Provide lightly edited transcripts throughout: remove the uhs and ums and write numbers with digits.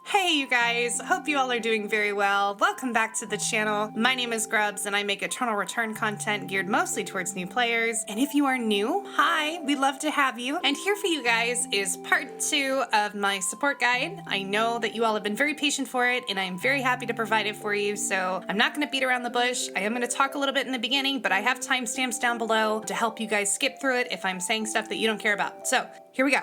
Hey you guys, hope you all are doing very well. Welcome back to the channel. My name is Grubs and I make Eternal Return content geared mostly towards new players. And if you are new, hi, we'd love to have you. And here for you guys is part 2 of my support guide. I know that you all have been very patient for it and I'm very happy to provide it for you. So I'm not gonna beat around the bush. I am gonna talk a little bit in the beginning, but I have timestamps down below to help you guys skip through it if I'm saying stuff that you don't care about. So here we go.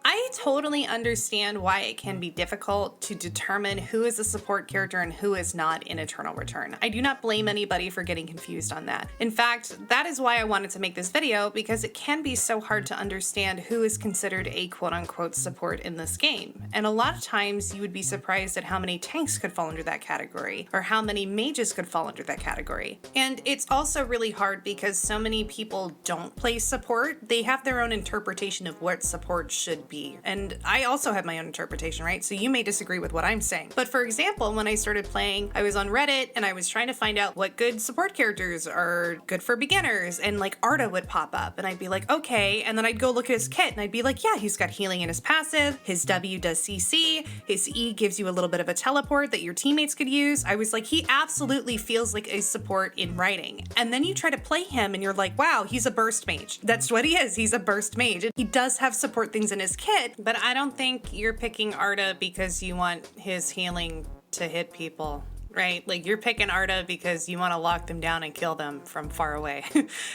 I totally understand why it can be difficult to determine who is a support character and who is not in Eternal Return. I do not blame anybody for getting confused on that. In fact, that is why I wanted to make this video, because it can be so hard to understand who is considered a quote-unquote support in this game. And a lot of times you would be surprised at how many tanks could fall under that category, or how many mages could fall under that category. And it's also really hard because so many people don't play support. They have their own interpretation of what support should be. And I also have my own interpretation, right? So you may disagree with what I'm saying. But for example, when I started playing, I was on Reddit and I was trying to find out what good support characters are good for beginners, and like Arda would pop up and I'd be like, okay. And then I'd go look at his kit and I'd be like, yeah, he's got healing in his passive, his W does CC, his E gives you a little bit of a teleport that your teammates could use. I was like, he absolutely feels like a support in writing. And then you try to play him and you're like, wow, he's a burst mage. That's what he is. He's a burst mage. And he does have support things in his kit, but I don't think you're picking Arda because you want his healing to hit people. Right? Like you're picking Arda because you want to lock them down and kill them from far away.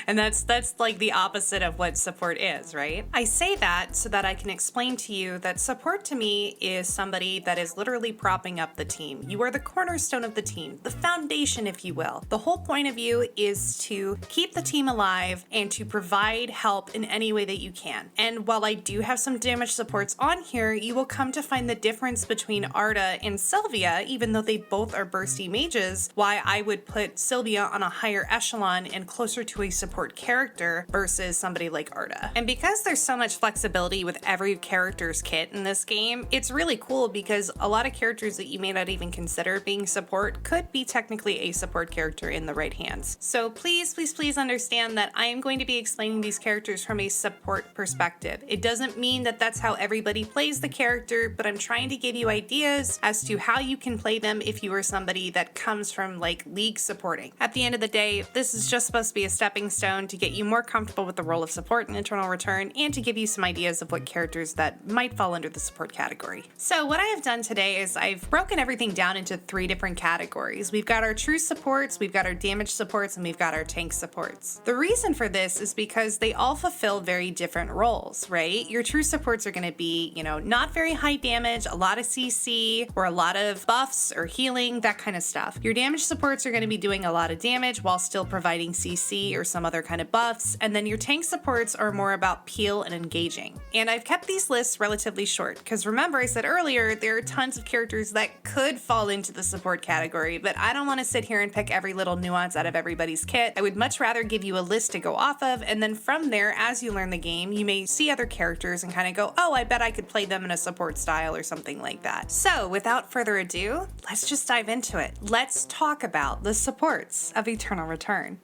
And that's like the opposite of what support is, right? I say that so that I can explain to you that support to me is somebody that is literally propping up the team. You are the cornerstone of the team, the foundation, if you will. The whole point of you is to keep the team alive and to provide help in any way that you can. And while I do have some damage supports on here, you will come to find the difference between Arda and Silvia, even though they both are bursty mages, why I would put Silvia on a higher echelon and closer to a support character versus somebody like Arda. And because there's so much flexibility with every character's kit in this game, it's really cool because a lot of characters that you may not even consider being support could be technically a support character in the right hands. So please, please, please understand that I am going to be explaining these characters from a support perspective. It doesn't mean that that's how everybody plays the character, but I'm trying to give you ideas as to how you can play them if you are somebody that comes from like league supporting. At the end of the day, this is just supposed to be a stepping stone to get you more comfortable with the role of support in Eternal Return and to give you some ideas of what characters that might fall under the support category. So what I have done today is I've broken everything down into 3 different categories. We've got our true supports, we've got our damage supports, and we've got our tank supports. The reason for this is because they all fulfill very different roles, right? Your true supports are going to be, you know, not very high damage, a lot of CC, or a lot of buffs or healing, that kind of stuff. Your damage supports are going to be doing a lot of damage while still providing CC or some other kind of buffs, and then your tank supports are more about peel and engaging. And I've kept these lists relatively short because remember I said earlier there are tons of characters that could fall into the support category, but I don't want to sit here and pick every little nuance out of everybody's kit. I would much rather give you a list to go off of, and then from there, as you learn the game, you may see other characters and kind of go, oh, I bet I could play them in a support style or something like that. So without further ado, let's just dive into it. Let's talk about the supports of Eternal Return.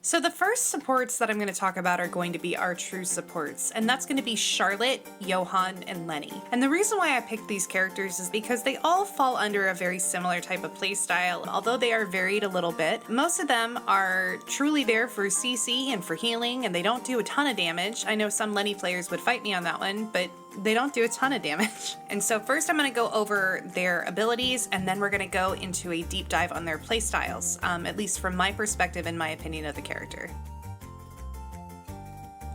So the first supports that I'm going to talk about are going to be our true supports, and that's going to be Charlotte, Johann, and Leni. And the reason why I picked these characters is because they all fall under a very similar type of playstyle, although they are varied a little bit. Most of them are truly there for CC and for healing, and they don't do a ton of damage. I know some Leni players would fight me on that one, but they don't do a ton of damage. And so first I'm going to go over their abilities, and then we're going to go into a deep dive on their playstyles, at least from my perspective and my opinion of the character.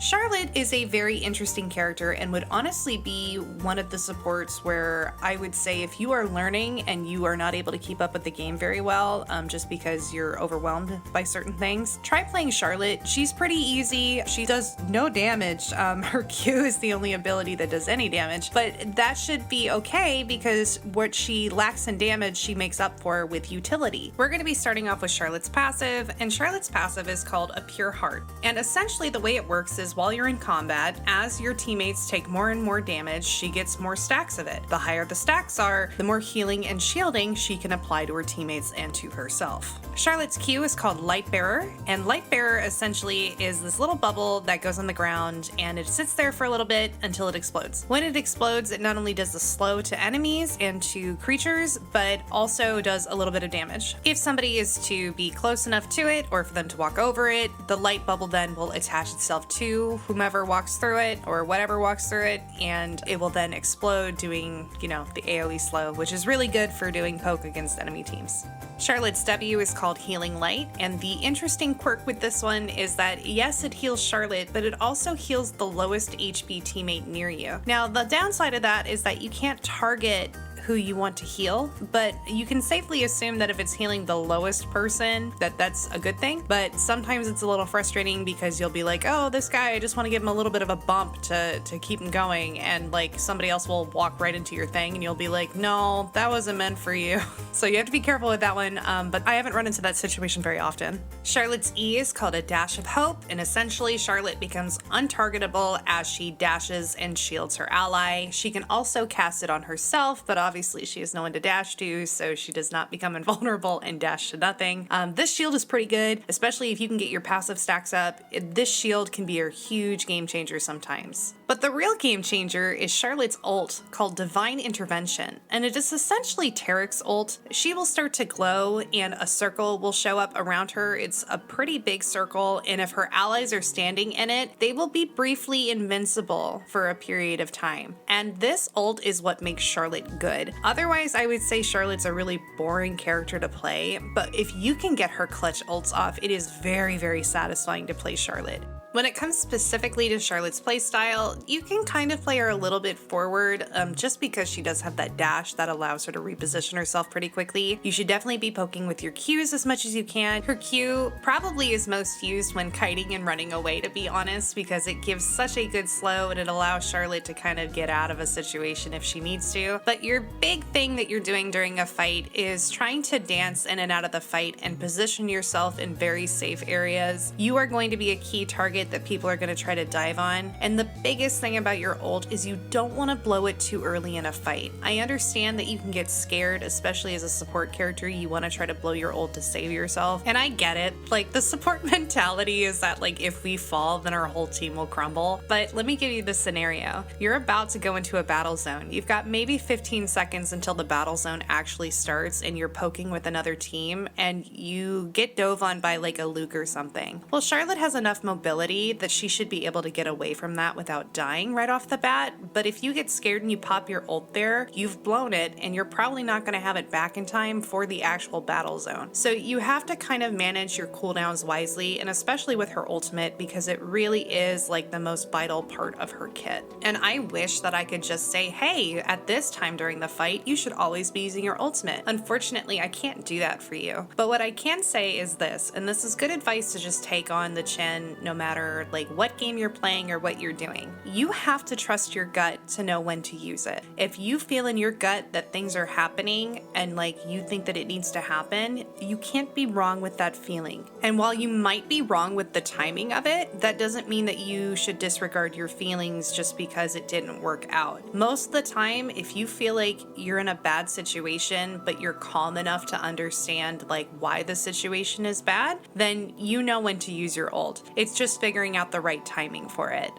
Charlotte is a very interesting character and would honestly be one of the supports where I would say if you are learning and you are not able to keep up with the game very well, just because you're overwhelmed by certain things, try playing Charlotte. She's pretty easy. She does no damage. Her Q is the only ability that does any damage, but that should be okay because what she lacks in damage, she makes up for with utility. We're going to be starting off with Charlotte's passive, and Charlotte's passive is called a Pure Heart. And essentially the way it works is because while you're in combat, as your teammates take more and more damage, she gets more stacks of it. The higher the stacks are, the more healing and shielding she can apply to her teammates and to herself. Charlotte's Q is called Light Bearer, and Light Bearer essentially is this little bubble that goes on the ground and it sits there for a little bit until it explodes. When it explodes, it not only does the slow to enemies and to creatures, but also does a little bit of damage. If somebody is to be close enough to it or for them to walk over it, the light bubble then will attach itself to whomever walks through it or whatever walks through it, and it will then explode doing, the AoE slow, which is really good for doing poke against enemy teams. Charlotte's W is called Healing Light, and the interesting quirk with this one is that yes, it heals Charlotte, but it also heals the lowest HP teammate near you. Now, the downside of that is that you can't target who you want to heal, but you can safely assume that if it's healing the lowest person, that's a good thing. But sometimes it's a little frustrating because you'll be like, oh, this guy, I just want to give him a little bit of a bump to keep him going, and like somebody else will walk right into your thing and you'll be like, no, that wasn't meant for you. So you have to be careful with that one, but I haven't run into that situation very often. Charlotte's E is called a Dash of Hope, and essentially Charlotte becomes untargetable as she dashes and shields her ally. She can also cast it on herself, but obviously she has no one to dash to, so she does not become invulnerable and dash to nothing. This shield is pretty good, especially if you can get your passive stacks up. This shield can be a huge game changer sometimes. But the real game changer is Charlotte's ult, called Divine Intervention, and it is essentially Tarek's ult. She will start to glow and a circle will show up around her. It's a pretty big circle, and if her allies are standing in it, they will be briefly invincible for a period of time. And this ult is what makes Charlotte good. Otherwise, I would say Charlotte's a really boring character to play, but if you can get her clutch ults off, it is very, very satisfying to play Charlotte. When it comes specifically to Charlotte's playstyle, you can kind of play her a little bit forward, just because she does have that dash that allows her to reposition herself pretty quickly. You should definitely be poking with your Qs as much as you can. Her Q probably is most used when kiting and running away, to be honest, because it gives such a good slow and it allows Charlotte to kind of get out of a situation if she needs to. But your big thing that you're doing during a fight is trying to dance in and out of the fight and position yourself in very safe areas. You are going to be a key target that people are going to try to dive on, and the biggest thing about your ult is you don't want to blow it too early in a fight. I understand that you can get scared, especially as a support character. You want to try to blow your ult to save yourself, and I get it. Like, the support mentality is that like if we fall then our whole team will crumble. But let me give you this scenario. You're about to go into a battle zone. You've got maybe 15 seconds until the battle zone actually starts, and you're poking with another team and you get dove on by like a Luke or something. Well, Charlotte has enough mobility that she should be able to get away from that without dying right off the bat. But if you get scared and you pop your ult there, you've blown it, and you're probably not going to have it back in time for the actual battle zone. So you have to kind of manage your cooldowns wisely, and especially with her ultimate, because it really is like the most vital part of her kit. And I wish that I could just say, hey, at this time during the fight, you should always be using your ultimate. Unfortunately, I can't do that for you. But what I can say is this, and this is good advice to just take on the chin no matter like what game you're playing or what you're doing. You have to trust your gut to know when to use it. If you feel in your gut that things are happening and like you think that it needs to happen, you can't be wrong with that feeling. And while you might be wrong with the timing of it, that doesn't mean that you should disregard your feelings just because it didn't work out. Most of the time, if you feel like you're in a bad situation, but you're calm enough to understand like why the situation is bad, then you know when to use your ult. It's just figuring out the right timing for it.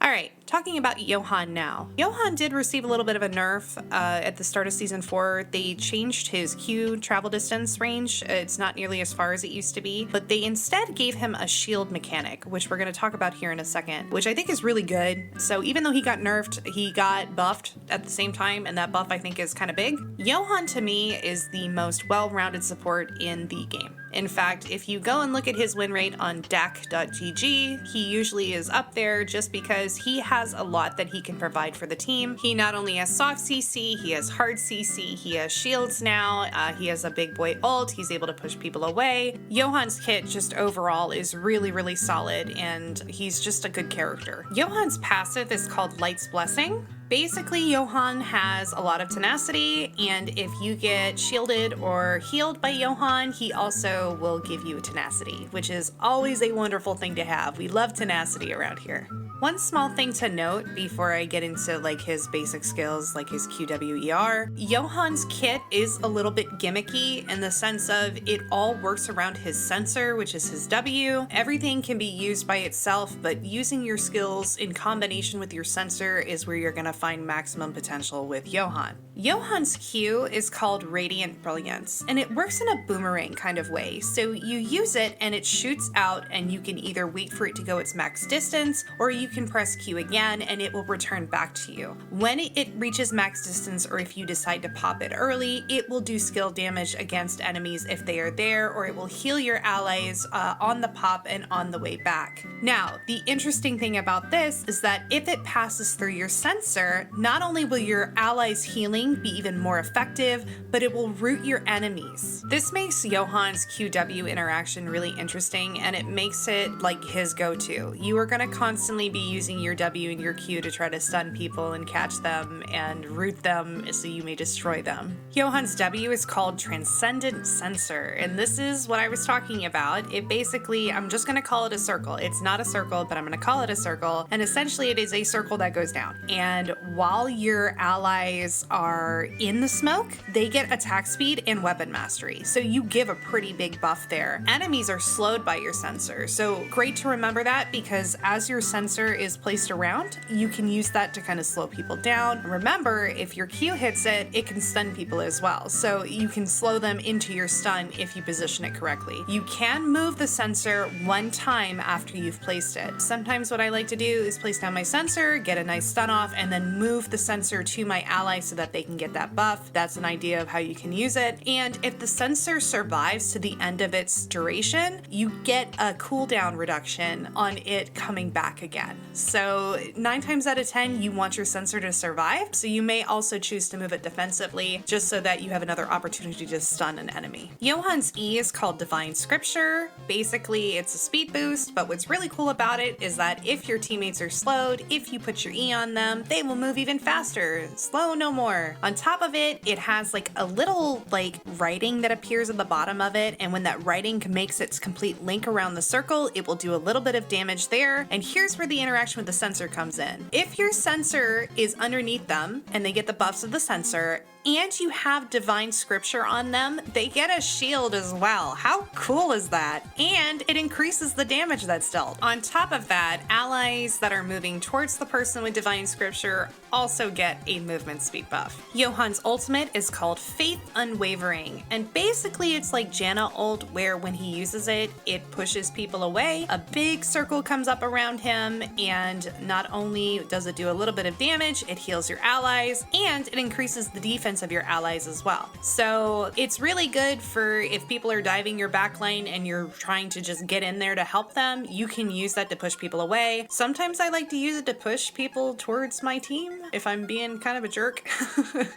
Alright, talking about Johann now. Johann did receive a little bit of a nerf at the start of Season 4. They changed his Q travel distance range. It's not nearly as far as it used to be, but they instead gave him a shield mechanic, which we're going to talk about here in a second, which I think is really good. So even though he got nerfed, he got buffed at the same time, and that buff I think is kind of big. Johann to me is the most well-rounded support in the game. In fact, if you go and look at his win rate on DAC.gg, he usually is up there just because he has a lot that he can provide for the team. He not only has soft CC, he has hard CC, he has shields now, he has a big boy ult, he's able to push people away. Johann's kit just overall is really, really solid, and he's just a good character. Johann's passive is called Light's Blessing. Basically, Johann has a lot of tenacity, and if you get shielded or healed by Johann, he also will give you tenacity, which is always a wonderful thing to have. We love tenacity around here. One small thing to note before I get into like his basic skills, like his QWER, Johann's kit is a little bit gimmicky in the sense of it all works around his sensor, which is his W. Everything can be used by itself, but using your skills in combination with your sensor is where you're going to find maximum potential with Johann. Johann's Q is called Radiant Brilliance, and it works in a boomerang kind of way. So you use it and it shoots out, and you can either wait for it to go its max distance, or you can press Q again and it will return back to you. When it reaches max distance, or if you decide to pop it early, it will do skill damage against enemies if they are there, or it will heal your allies on the pop and on the way back. Now, the interesting thing about this is that if it passes through your sensor, not only will your allies' healing be even more effective, but it will root your enemies. This makes Johann's QW interaction really interesting, and it makes it like his go-to. You are going to constantly be using your W and your Q to try to stun people and catch them and root them so you may destroy them. Johann's W is called Transcendent Sensor, and this is what I was talking about. It basically, I'm just going to call it a circle. It's not a circle, but I'm going to call it a circle, and essentially it is a circle that goes down. And while your allies are in the smoke, they get attack speed and weapon mastery, so you give a pretty big buff there. Enemies are slowed by your sensor, so great to remember that, because as your sensor is placed around, you can use that to kind of slow people down. Remember, if your Q hits it, it can stun people as well, so you can slow them into your stun if you position it correctly. You can move the sensor one time after you've placed it. Sometimes what I like to do is place down my sensor, get a nice stun off, and then move the sensor to my ally so that they can get that buff. That's an idea of how you can use it. And if the sensor survives to the end of its duration, you get a cooldown reduction on it coming back again. So 9 times out of 10, you want your sensor to survive, so you may also choose to move it defensively just so that you have another opportunity to stun an enemy. Johann's E is called Divine Scripture. Basically, it's a speed boost, but what's really cool about it is that if your teammates are slowed, if you put your E on them, they will move even faster. Slow no more. On top of it, it has like a little like writing that appears at the bottom of it, and when that writing makes its complete link around the circle, it will do a little bit of damage there. And here's where the interaction with the sensor comes in. If your sensor is underneath them and they get the buffs of the sensor, and you have Divine Scripture on them, they get a shield as well. How cool is that? And it increases the damage that's dealt. On top of that, allies that are moving towards the person with Divine Scripture also get a movement speed buff. Johann's ultimate is called Faith Unwavering, and basically it's like Janna ult, where when he uses it, it pushes people away. A big circle comes up around him, and not only does it do a little bit of damage, it heals your allies, and it increases the defense of your allies as well. So it's really good for if people are diving your backline and you're trying to just get in there to help them, you can use that to push people away. Sometimes I like to use it to push people towards my team. If I'm being kind of a jerk,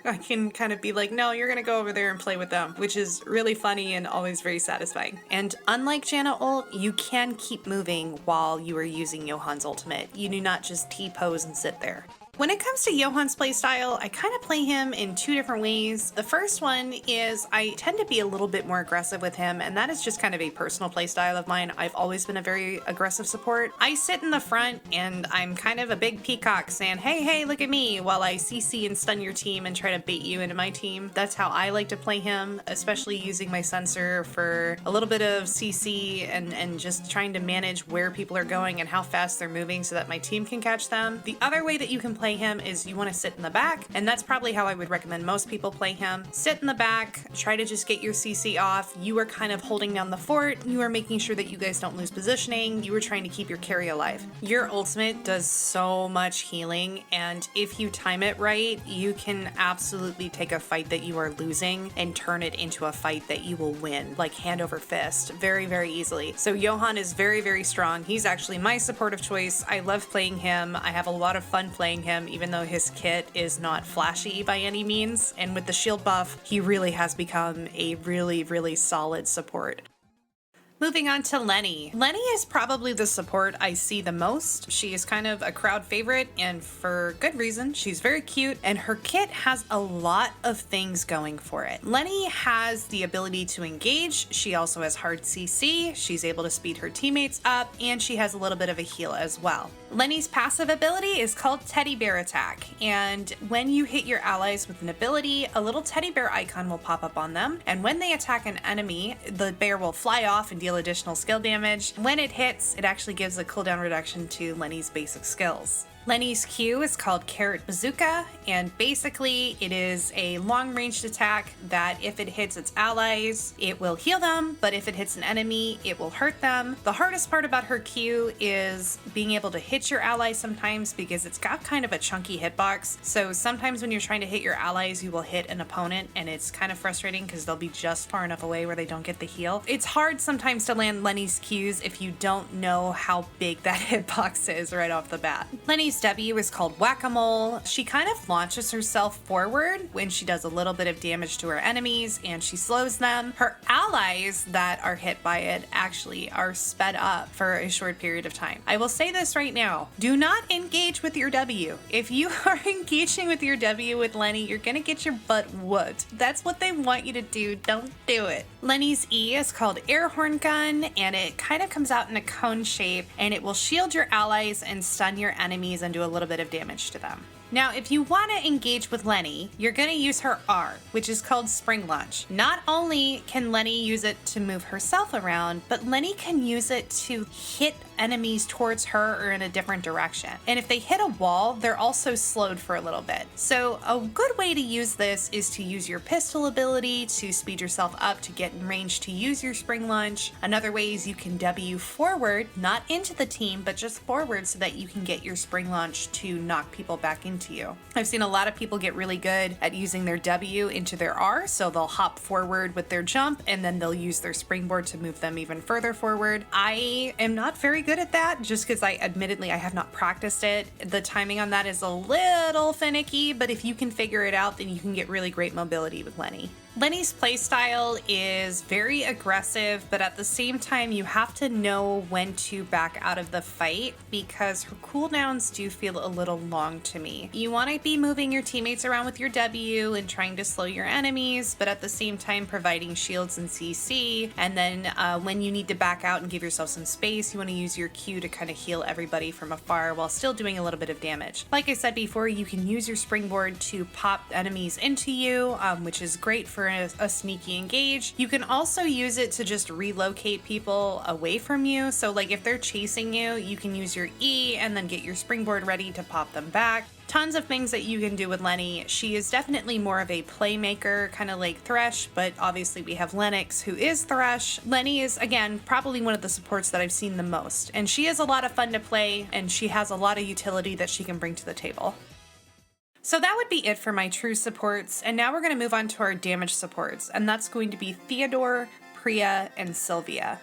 I can kind of be like, no, you're gonna go over there and play with them, which is really funny and always very satisfying. And unlike Janna ult, you can keep moving while you are using Johann's ultimate. You do not just T-pose and sit there. When it comes to Johann's playstyle, I kind of play him in 2 different ways. The first one is I tend to be a little bit more aggressive with him, and that is just kind of a personal playstyle of mine. I've always been a very aggressive support. I sit in the front and I'm kind of a big peacock saying, hey, hey, look at me, while I CC and stun your team and try to bait you into my team. That's how I like to play him, especially using my sensor for a little bit of CC and just trying to manage where people are going and how fast they're moving so that my team can catch them. The other way that you can play him is you want to sit in the back, and that's probably how I would recommend most people play him. Sit in the back, try to just get your CC off. You are kind of holding down the fort. You are making sure that you guys don't lose positioning. You are trying to keep your carry alive. Your ultimate does so much healing, and if you time it right, you can absolutely take a fight that you are losing and turn it into a fight that you will win, like hand over fist, very, very easily. So Johann is very, very strong. He's actually my supportive choice. I love playing him. I have a lot of fun playing him, even though his kit is not flashy by any means. And with the shield buff, he really has become a really, really solid support. Moving on to Leni. Leni is probably the support I see the most. She is kind of a crowd favorite, and for good reason. She's very cute, and her kit has a lot of things going for it. Leni has the ability to engage. She also has hard CC. She's able to speed her teammates up, and she has a little bit of a heal as well. Leni's passive ability is called Teddy Bear Attack, and when you hit your allies with an ability, a little teddy bear icon will pop up on them, and when they attack an enemy, the bear will fly off and deal additional skill damage. When it hits, it actually gives a cooldown reduction to Leni's basic skills. Leni's Q is called Carrot Bazooka, and basically it is a long-ranged attack that if it hits its allies, it will heal them, but if it hits an enemy, it will hurt them. The hardest part about her Q is being able to hit your allies sometimes because it's got kind of a chunky hitbox, so sometimes when you're trying to hit your allies, you will hit an opponent, and it's kind of frustrating because they'll be just far enough away where they don't get the heal. It's hard sometimes to land Leni's Qs if you don't know how big that hitbox is right off the bat. Leni's W is called Whack-A-Mole. She kind of launches herself forward when she does a little bit of damage to her enemies and she slows them. Her allies that are hit by it actually are sped up for a short period of time. I will say this right now, do not engage with your W. If you are engaging with your W with Leni, you're gonna get your butt whooped. That's what they want you to do, don't do it. Leni's E is called Air Horn Gun, and it kind of comes out in a cone shape, and it will shield your allies and stun your enemies and do a little bit of damage to them. Now, if you want to engage with Leni, you're going to use her R, which is called Spring Launch. Not only can Leni use it to move herself around, but Leni can use it to hit enemies towards her or in a different direction. And if they hit a wall, they're also slowed for a little bit. So a good way to use this is to use your pistol ability to speed yourself up to get in range to use your Spring Launch. Another way is you can W forward, not into the team, but just forward so that you can get your Spring Launch to knock people back into you. I've seen a lot of people get really good at using their W into their R, so they'll hop forward with their jump and then they'll use their springboard to move them even further forward. I am not very good at that just because I have not practiced it. The timing on that is a little finicky, but if you can figure it out, then you can get really great mobility with Leni. Leni's playstyle is very aggressive, but at the same time, you have to know when to back out of the fight because her cooldowns do feel a little long to me. You want to be moving your teammates around with your W and trying to slow your enemies, but at the same time providing shields and CC, and then when you need to back out and give yourself some space, you want to use your Q to kind of heal everybody from afar while still doing a little bit of damage. Like I said before, you can use your springboard to pop enemies into you, which is great for a sneaky engage. You can also use it to just relocate people away from you. So like if they're chasing you, you can use your E and then get your springboard ready to pop them back. Tons of things that you can do with Leni. She is definitely more of a playmaker, kind of like Thresh, but obviously we have Lennox, who is Thresh. Leni is, again, probably one of the supports that I've seen the most, and she is a lot of fun to play, and she has a lot of utility that she can bring to the table. So that would be it for my true supports, and now we're going to move on to our damage supports, and that's going to be Theodore, Priya, and Silvia.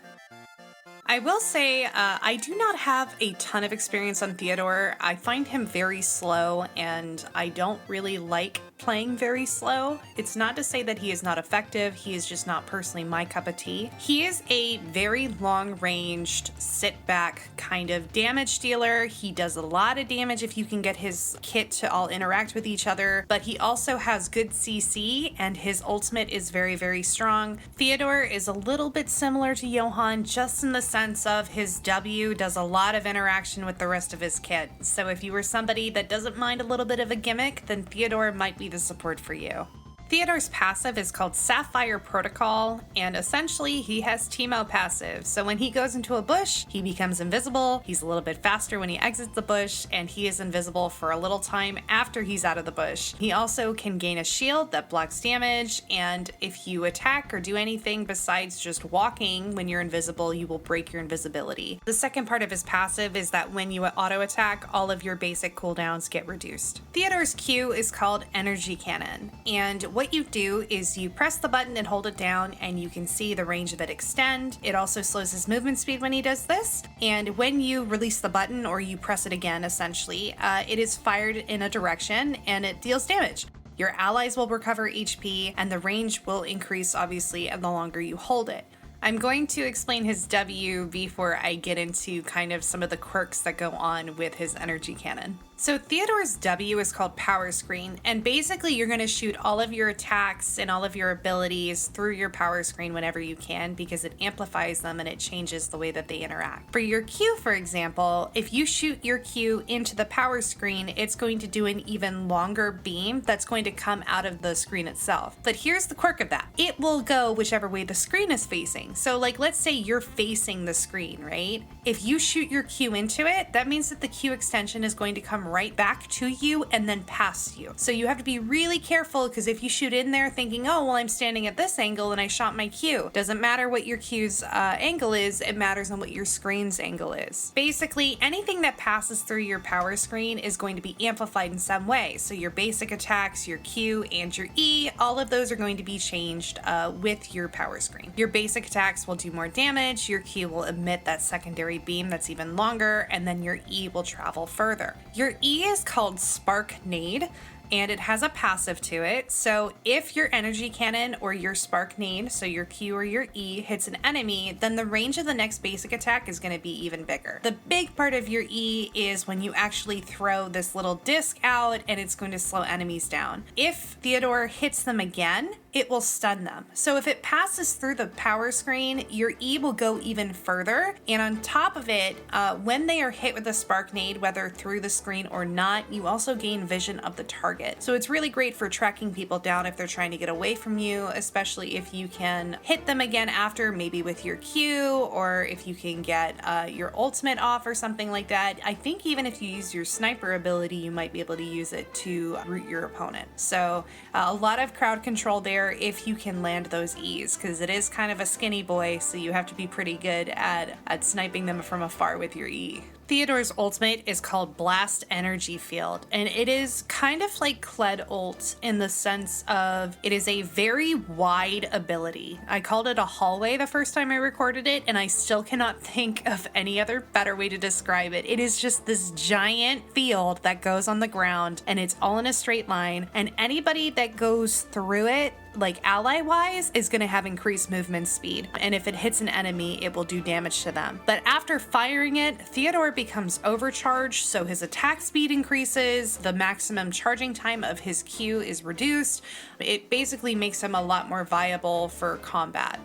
I will say I do not have a ton of experience on Theodore. I find him very slow, and I don't really like playing very slow. It's not to say that he is not effective, he is just not personally my cup of tea. He is a very long-ranged, sit-back kind of damage dealer. He does a lot of damage if you can get his kit to all interact with each other, but he also has good CC, and his ultimate is very, very strong. Theodore is a little bit similar to Johann, just in the sense of his W does a lot of interaction with the rest of his kit. So if you were somebody that doesn't mind a little bit of a gimmick, then Theodore might be the support for you. Theodore's passive is called Sapphire Protocol, and essentially he has Teemo passive. So when he goes into a bush, he becomes invisible, he's a little bit faster when he exits the bush, and he is invisible for a little time after he's out of the bush. He also can gain a shield that blocks damage, and if you attack or do anything besides just walking when you're invisible, you will break your invisibility. The second part of his passive is that when you auto attack, all of your basic cooldowns get reduced. Theodore's Q is called Energy Cannon, and what you do is you press the button and hold it down, and you can see the range of it extend. It also slows his movement speed when he does this, and when you release the button or you press it again, essentially, it is fired in a direction and it deals damage. Your allies will recover HP, and the range will increase obviously the longer you hold it. I'm going to explain his W before I get into kind of some of the quirks that go on with his energy cannon. So Theodore's W is called Power Screen, and basically you're going to shoot all of your attacks and all of your abilities through your power screen whenever you can because it amplifies them and it changes the way that they interact. For your Q, for example, if you shoot your Q into the power screen, it's going to do an even longer beam that's going to come out of the screen itself. But here's the quirk of that. It will go whichever way the screen is facing. So like, let's say you're facing the screen, right? If you shoot your Q into it, that means that the Q extension is going to come right back to you and then past you. So you have to be really careful because if you shoot in there thinking, oh, well, I'm standing at this angle and I shot my Q, doesn't matter what your Q's angle is, it matters on what your screen's angle is. Basically, anything that passes through your power screen is going to be amplified in some way. So your basic attacks, your Q, and your E, all of those are going to be changed with your power screen. Your basic attacks will do more damage, your Q will emit that secondary beam that's even longer, and then your E will travel further. Your E is called Spark Nade, and it has a passive to it. So if your energy cannon or your spark nade, so your Q or your E, hits an enemy, then the range of the next basic attack is going to be even bigger. The big part of your E is when you actually throw this little disc out and it's going to slow enemies down. If Theodore hits them again, it will stun them. So if it passes through the power screen, your E will go even further. And on top of it, when they are hit with a spark nade, whether through the screen or not, you also gain vision of the target. So it's really great for tracking people down if they're trying to get away from you, especially if you can hit them again after, maybe with your Q, or if you can get your ultimate off or something like that. I think even if you use your sniper ability, you might be able to use it to root your opponent. So a lot of crowd control there if you can land those E's, because it is kind of a skinny boy, so you have to be pretty good at sniping them from afar with your E. Theodore's ultimate is called Blast Energy Field, and it is kind of like Kled ult in the sense of it is a very wide ability. I called it a hallway the first time I recorded it, and I still cannot think of any other better way to describe it. It is just this giant field that goes on the ground, and it's all in a straight line, and anybody that goes through it, like ally-wise, is going to have increased movement speed, and if it hits an enemy, it will do damage to them. But after firing it, Theodore becomes overcharged, so his attack speed increases, the maximum charging time of his Q is reduced. It basically makes him a lot more viable for combat.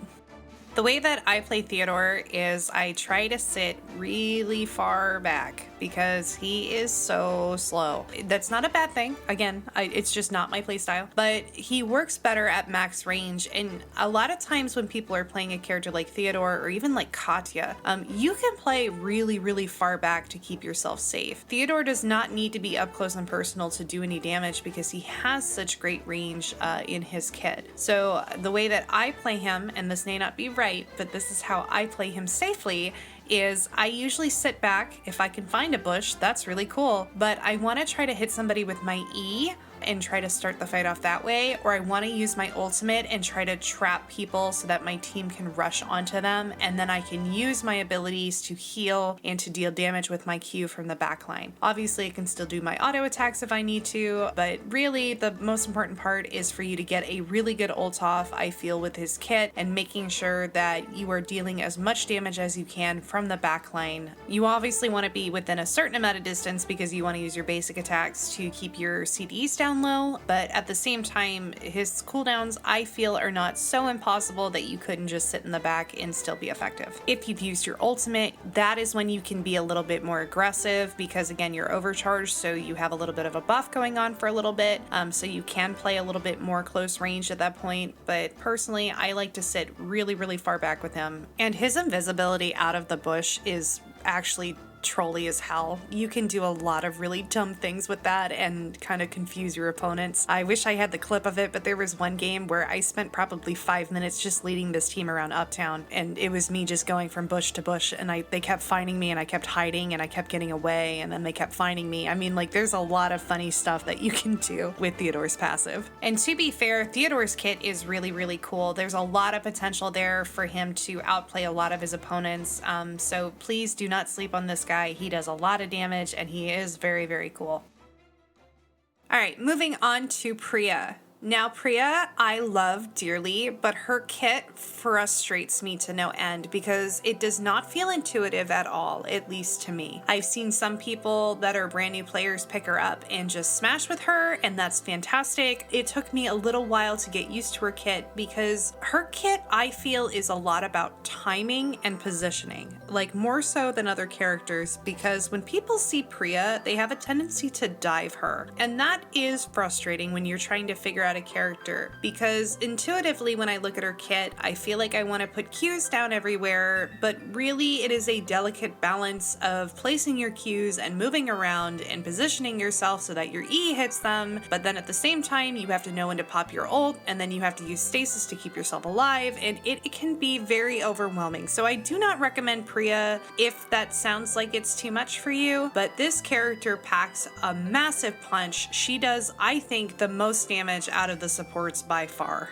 The way that I play Theodore is I try to sit really far back because he is so slow. That's not a bad thing. Again, it's just not my playstyle, but he works better at max range. And a lot of times when people are playing a character like Theodore or even like Katya, you can play really, really far back to keep yourself safe. Theodore does not need to be up close and personal to do any damage because he has such great range in his kit. So the way that I play him, and this may not be right, but this is how I play him safely, is I usually sit back. If I can find a bush, that's really cool, but I want to try to hit somebody with my E and try to start the fight off that way, or I want to use my ultimate and try to trap people so that my team can rush onto them, and then I can use my abilities to heal and to deal damage with my Q from the backline. Obviously, I can still do my auto attacks if I need to, but really the most important part is for you to get a really good ult off, I feel, with his kit, and making sure that you are dealing as much damage as you can from the backline. You obviously want to be within a certain amount of distance because you want to use your basic attacks to keep your CDs down low, but at the same time, his cooldowns, I feel, are not so impossible that you couldn't just sit in the back and still be effective. If you've used your ultimate, that is when you can be a little bit more aggressive because, again, you're overcharged, so you have a little bit of a buff going on for a little bit, so you can play a little bit more close range at that point. But personally, I like to sit really, really far back with him, and his invisibility out of the bush is actually trolly as hell. You can do a lot of really dumb things with that and kind of confuse your opponents. I wish I had the clip of it, but there was one game where I spent probably 5 minutes just leading this team around Uptown, and it was me just going from bush to bush, and they kept finding me, and I kept hiding, and I kept getting away, and then they kept finding me. I mean, like, there's a lot of funny stuff that you can do with Theodore's passive. And to be fair, Theodore's kit is really, really cool. There's a lot of potential there for him to outplay a lot of his opponents, so please do not sleep on this guy. He does a lot of damage, and he is very, very cool. All right, moving on to Priya. Now, Priya, I love dearly, but her kit frustrates me to no end because it does not feel intuitive at all, at least to me. I've seen some people that are brand new players pick her up and just smash with her, and that's fantastic. It took me a little while to get used to her kit because her kit, I feel, is a lot about timing and positioning, like more so than other characters, because when people see Priya, they have a tendency to dive her, and that is frustrating when you're trying to figure out a character, because intuitively when I look at her kit, I feel like I want to put cues down everywhere, but really it is a delicate balance of placing your cues and moving around and positioning yourself so that your E hits them, but then at the same time you have to know when to pop your ult, and then you have to use stasis to keep yourself alive, and it can be very overwhelming. So I do not recommend Priya if that sounds like it's too much for you, but this character packs a massive punch. She does, I think, the most damage out of the supports by far.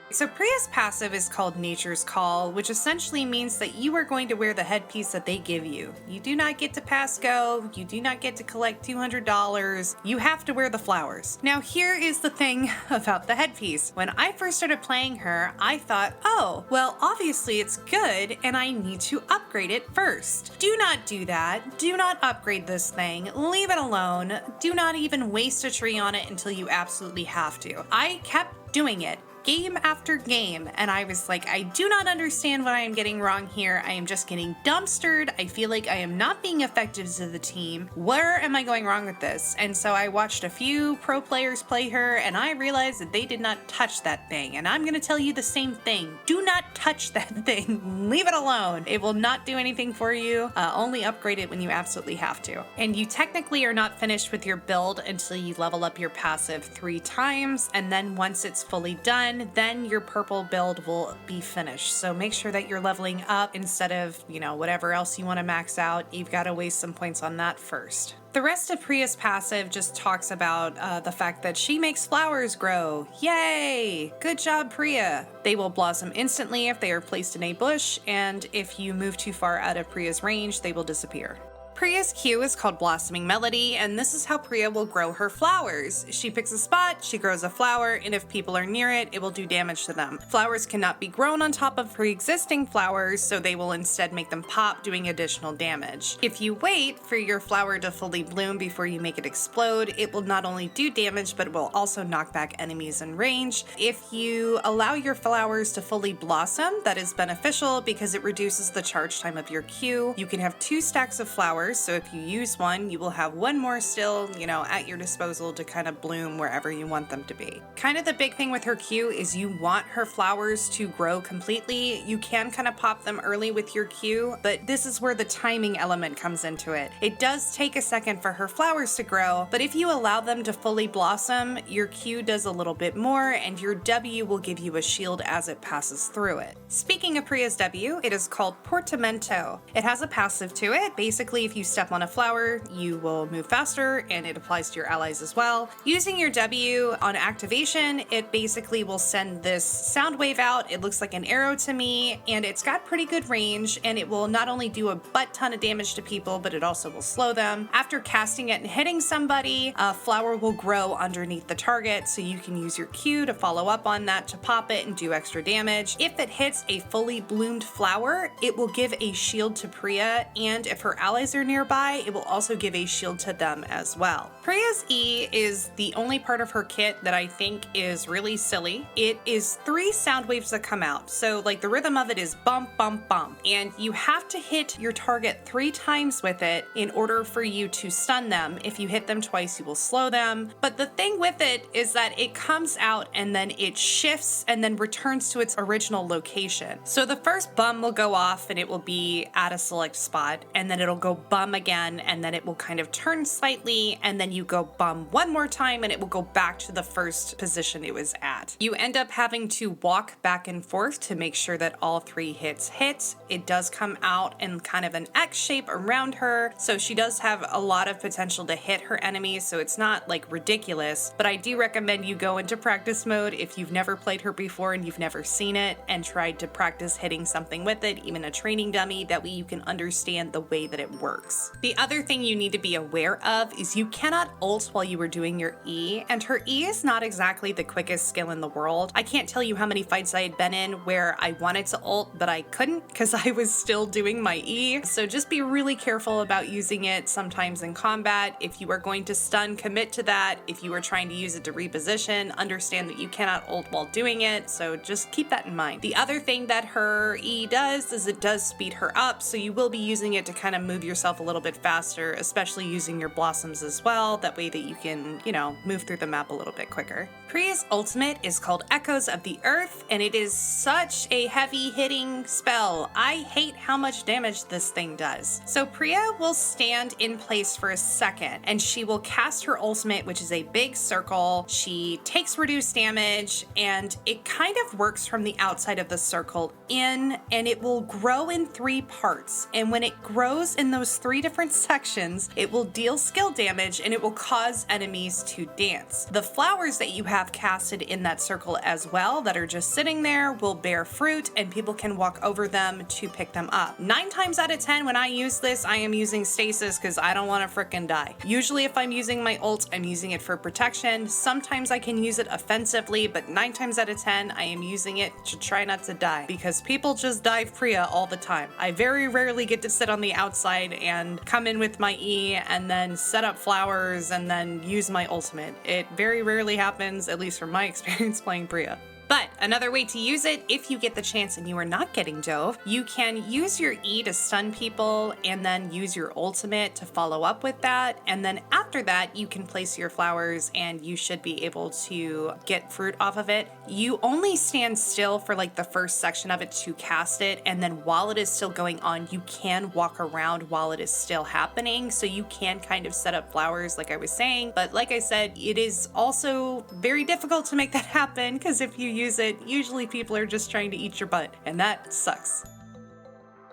So Priya's passive is called Nature's Call, which essentially means that you are going to wear the headpiece that they give you. You do not get to pass go, you do not get to collect $200, you have to wear the flowers. Now here is the thing about the headpiece. When I first started playing her, I thought, oh, well obviously it's good and I need to upgrade it first. Do not do that. Do not upgrade this thing. Leave it alone. Do not even waste a tree on it until you absolutely have to. I kept doing it game after game, and I was like, I do not understand what I am getting wrong here. I am just getting dumpstered. I feel like I am not being effective to the team. Where am I going wrong with this? And so I watched a few pro players play her, and I realized that they did not touch that thing. And I'm gonna tell you the same thing. Do not touch that thing. Leave it alone. It will not do anything for you. Only upgrade it when you absolutely have to. And you technically are not finished with your build until you level up your passive 3 times, and then once it's fully done, then your purple build will be finished. So make sure that you're leveling up instead of, whatever else you want to max out. You've got to waste some points on that first. The rest of Priya's passive just talks about the fact that she makes flowers grow. Yay! Good job, Priya! They will blossom instantly if they are placed in a bush, and if you move too far out of Priya's range, they will disappear. Priya's Q is called Blossoming Melody, and this is how Priya will grow her flowers. She picks a spot, she grows a flower, and if people are near it, it will do damage to them. Flowers cannot be grown on top of pre-existing flowers, so they will instead make them pop, doing additional damage. If you wait for your flower to fully bloom before you make it explode, it will not only do damage, but it will also knock back enemies in range. If you allow your flowers to fully blossom, that is beneficial because it reduces the charge time of your Q. You can have 2 stacks of flowers, so if you use one, you will have one more still, at your disposal to kind of bloom wherever you want them to be. Kind of the big thing with her Q is you want her flowers to grow completely. You can kind of pop them early with your Q, but this is where the timing element comes into it. It does take a second for her flowers to grow, but if you allow them to fully blossom, your Q does a little bit more, and your W will give you a shield as it passes through it. Speaking of Priya's W, it is called Portamento. It has a passive to it. Basically, if you step on a flower, you will move faster, and it applies to your allies as well. Using your W on activation, it basically will send this sound wave out. It looks like an arrow to me, and it's got pretty good range, and it will not only do a butt ton of damage to people, but it also will slow them. After casting it and hitting somebody, a flower will grow underneath the target, so you can use your Q to follow up on that to pop it and do extra damage. If it hits a fully bloomed flower, it will give a shield to Priya, and if her allies are nearby, it will also give a shield to them as well. Priya's E is the only part of her kit that I think is really silly. It is 3 sound waves that come out. So like the rhythm of it is bump, bump, bump. And you have to hit your target 3 times with it in order for you to stun them. If you hit them twice, you will slow them. But the thing with it is that it comes out and then it shifts and then returns to its original location. So the first bum will go off and it will be at a select spot, and then it'll go bum again, and then it will kind of turn slightly, and then you go bum one more time and it will go back to the first position it was at. You end up having to walk back and forth to make sure that all 3 hits hit. It does come out in kind of an X shape around her, so she does have a lot of potential to hit her enemies, so it's not like ridiculous, but I do recommend you go into practice mode if you've never played her before and you've never seen it and tried to practice hitting something with it, even a training dummy, that way you can understand the way that it works. sucks. The other thing you need to be aware of is you cannot ult while you are doing your E, and her E is not exactly the quickest skill in the world. I can't tell you how many fights I had been in where I wanted to ult, but I couldn't because I was still doing my E. So just be really careful about using it sometimes in combat. If you are going to stun, commit to that. If you are trying to use it to reposition, understand that you cannot ult while doing it, so just keep that in mind. The other thing that her E does is it does speed her up, so you will be using it to kind of move yourself a little bit faster, especially using your blossoms as well. That way that you can, move through the map a little bit quicker. Priya's ultimate is called Echoes of the Earth, and it is such a heavy hitting spell. I hate how much damage this thing does. So Priya will stand in place for a second, and she will cast her ultimate, which is a big circle. She takes reduced damage, and it kind of works from the outside of the circle in, and it will grow in 3 parts. And when it grows in those 3 different sections, it will deal skill damage, and it will cause enemies to dance. The flowers that you have casted in that circle as well that are just sitting there will bear fruit, and people can walk over them to pick them up. 9 times out of 10 when I use this, I am using stasis because I don't want to frickin' die. Usually if I'm using my ult, I'm using it for protection. Sometimes I can use it offensively, but 9 times out of 10 I am using it to try not to die because people just dive Priya all the time. I very rarely get to sit on the outside and come in with my E and then set up flowers and then use my ultimate. It very rarely happens, at least from my experience playing Priya. But another way to use it, if you get the chance and you are not getting dove, you can use your E to stun people and then use your ultimate to follow up with that. And then after that, you can place your flowers and you should be able to get fruit off of it. You only stand still for like the first section of it to cast it. And then while it is still going on, you can walk around while it is still happening. So you can kind of set up flowers like I was saying. But like I said, it is also very difficult to make that happen because if you use it, usually people are just trying to eat your butt, and that sucks.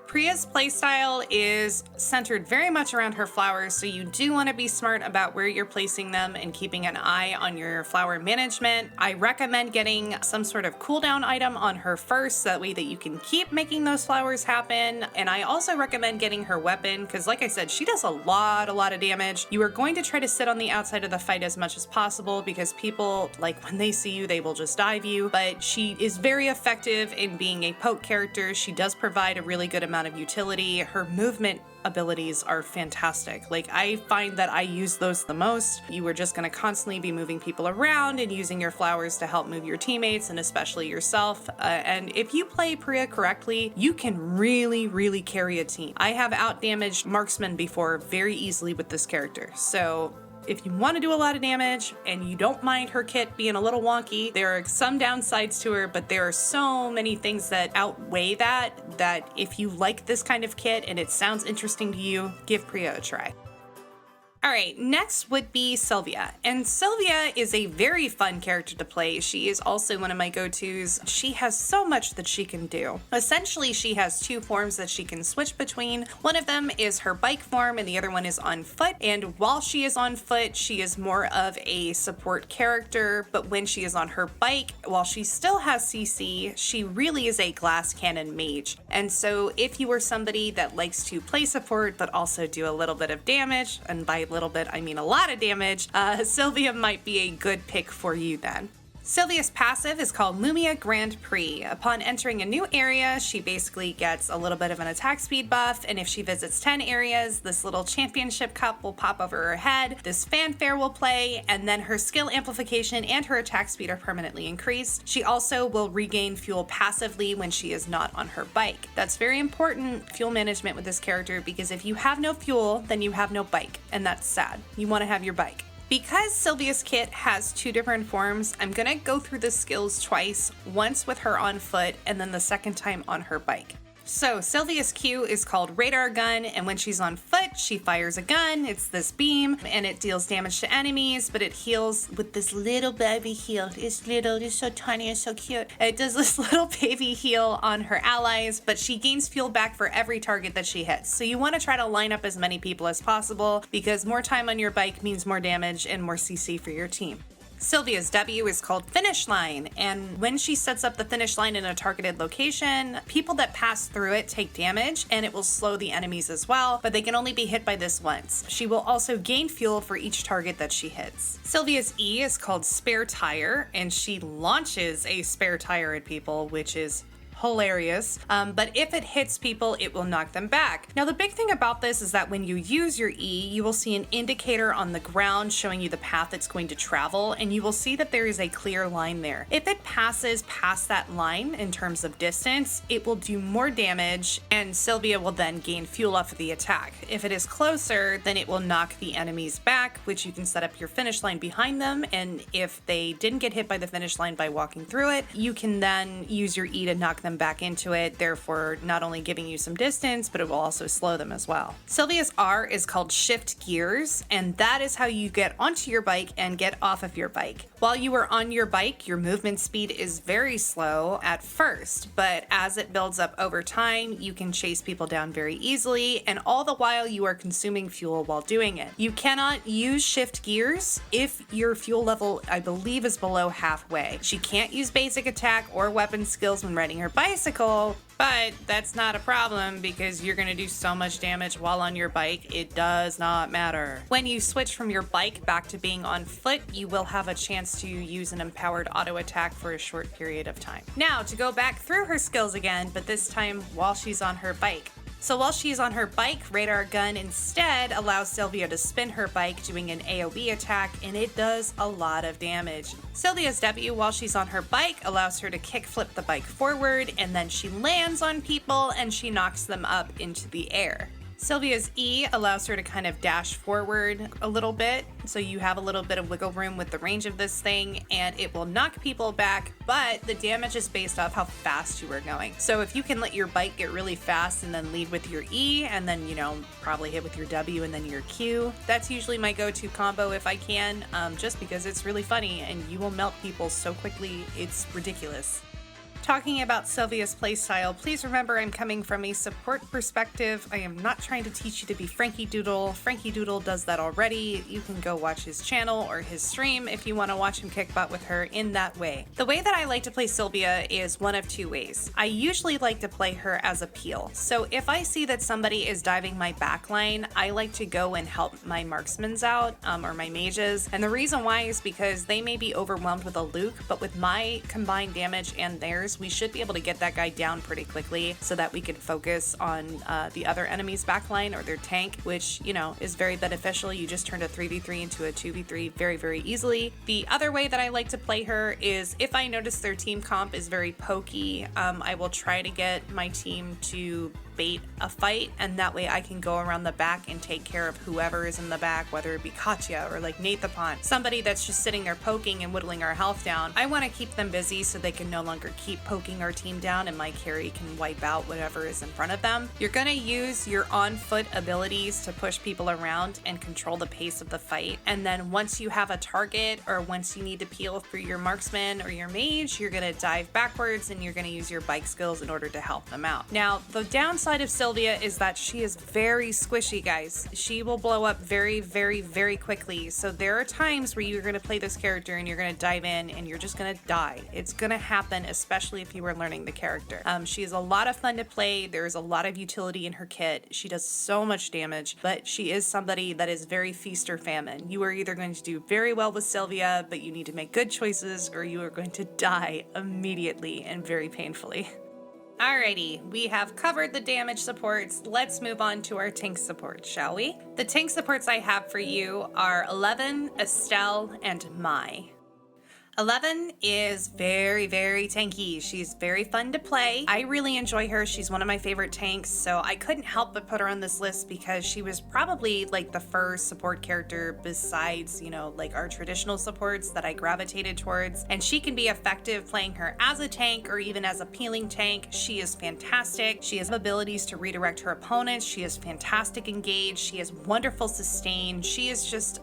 Priya's playstyle is centered very much around her flowers, so you do want to be smart about where you're placing them and keeping an eye on your flower management. I recommend getting some sort of cooldown item on her first, so that way that you can keep making those flowers happen. And I also recommend getting her weapon, because like I said, she does a lot of damage. You are going to try to sit on the outside of the fight as much as possible, because people, like when they see you, they will just dive you. But she is very effective in being a poke character. She does provide a really good amount of utility. Her movement abilities are fantastic. Like, I find that I use those the most. You are just going to constantly be moving people around and using your flowers to help move your teammates and especially yourself. And if you play Priya correctly, you can really carry a team. I have outdamaged marksmen before very easily with this character. So if you want to do a lot of damage and you don't mind her kit being a little wonky, there are some downsides to her, but there are so many things that outweigh that if you like this kind of kit and it sounds interesting to you, give Priya a try. All right, next would be Silvia. And Silvia is a very fun character to play. She is also one of my go-tos. She has so much that she can do. Essentially, she has 2 forms that she can switch between. One of them is her bike form and the other one is on foot. And while she is on foot, she is more of a support character. But when she is on her bike, while she still has CC, she really is a glass cannon mage. And so if you are somebody that likes to play support but also do a little bit of damage, and by little bit I mean a lot of damage, Silvia might be a good pick for you then. Silvia's passive is called Lumia Grand Prix. Upon entering a new area, she basically gets a little bit of an attack speed buff, and if she visits 10 areas, this little championship cup will pop over her head, this fanfare will play, and then her skill amplification and her attack speed are permanently increased. She also will regain fuel passively when she is not on her bike. That's very important fuel management with this character, because if you have no fuel, then you have no bike, and that's sad. You want to have your bike. Because Silvia's kit has 2 different forms, I'm gonna go through the skills twice, once with her on foot and then the second time on her bike. So Silvia's Q is called Radar Gun, and when she's on foot, she fires a gun. It's this beam, and it deals damage to enemies, but it heals with this little baby heal. It's little, it's so tiny, it's so cute. It does this little baby heal on her allies, but she gains fuel back for every target that she hits. So you want to try to line up as many people as possible, because more time on your bike means more damage and more CC for your team. Silvia's W is called Finish Line, and when she sets up the finish line in a targeted location, people that pass through it take damage, and it will slow the enemies as well, but they can only be hit by this once. She will also gain fuel for each target that she hits. Silvia's E is called Spare Tire, and she launches a spare tire at people, which is hilarious, but if it hits people, it will knock them back. Now, the big thing about this is that when you use your E, you will see an indicator on the ground showing you the path it's going to travel, and you will see that there is a clear line there. If it passes past that line in terms of distance, it will do more damage, and Silvia will then gain fuel off of the attack. If it is closer, then it will knock the enemies back, which you can set up your finish line behind them, and if they didn't get hit by the finish line by walking through it, you can then use your E to knock them back into it, therefore not only giving you some distance, but it will also slow them as well. Silvia's R is called Shift Gears, and that is how you get onto your bike and get off of your bike. While you are on your bike, your movement speed is very slow at first, but as it builds up over time, you can chase people down very easily, and all the while you are consuming fuel while doing it. You cannot use Shift Gears if your fuel level, I believe, is below halfway. She can't use basic attack or weapon skills when riding her bicycle, but that's not a problem because you're going to do so much damage while on your bike, it does not matter. When you switch from your bike back to being on foot, you will have a chance to use an empowered auto attack for a short period of time. Now, to go back through her skills again, but this time while she's on her bike. So while she's on her bike, Radar Gun instead allows Silvia to spin her bike doing an AoE attack, and it does a lot of damage. Silvia's W while she's on her bike allows her to kickflip the bike forward, and then she lands on people and she knocks them up into the air. Silvia's E allows her to kind of dash forward a little bit, so you have a little bit of wiggle room with the range of this thing, and it will knock people back, but the damage is based off how fast you are going. So if you can let your bike get really fast and then lead with your E, and then, probably hit with your W and then your Q, that's usually my go-to combo if I can, just because it's really funny, and you will melt people so quickly, it's ridiculous. Talking about Silvia's playstyle, please remember I'm coming from a support perspective. I am not trying to teach you to be Frankie Doodle. Frankie Doodle does that already. You can go watch his channel or his stream if you want to watch him kick butt with her in that way. The way that I like to play Silvia is one of two ways. I usually like to play her as a peel. So if I see that somebody is diving my backline, I like to go and help my marksmans out, or my mages. And the reason why is because they may be overwhelmed with a Luke, but with my combined damage and theirs, we should be able to get that guy down pretty quickly so that we can focus on the other enemy's backline or their tank, which, is very beneficial. You just turned a 3v3 into a 2v3 very, very easily. The other way that I like to play her is if I notice their team comp is very pokey, I will try to get my team to bait a fight, and that way I can go around the back and take care of whoever is in the back, whether it be Katya or like Nathapon, somebody that's just sitting there poking and whittling our health down. I want to keep them busy so they can no longer keep poking our team down, and my carry can wipe out whatever is in front of them. You're going to use your on-foot abilities to push people around and control the pace of the fight, and then once you have a target or once you need to peel through your marksman or your mage, you're going to dive backwards and you're going to use your bike skills in order to help them out. Now, the downside of Silvia is that she is very squishy, guys. She will blow up very, very, very quickly. So there are times where you're going to play this character and you're going to dive in and you're just going to die. It's going to happen, especially if you are learning the character. She is a lot of fun to play. There's a lot of utility in her kit. She does so much damage, but she is somebody that is very feast or famine. You are either going to do very well with Silvia, but you need to make good choices, or you are going to die immediately and very painfully. Alrighty, we have covered the damage supports. Let's move on to our tank support, shall we? The tank supports I have for you are 11, Estelle, and Mai. 11 is very, very tanky. She's very fun to play. I really enjoy her. She's one of my favorite tanks, so I couldn't help but put her on this list because she was probably like the first support character besides, like our traditional supports that I gravitated towards. And she can be effective playing her as a tank or even as a peeling tank. She is fantastic. She has abilities to redirect her opponents. She is fantastic engaged. She has wonderful sustain. She is just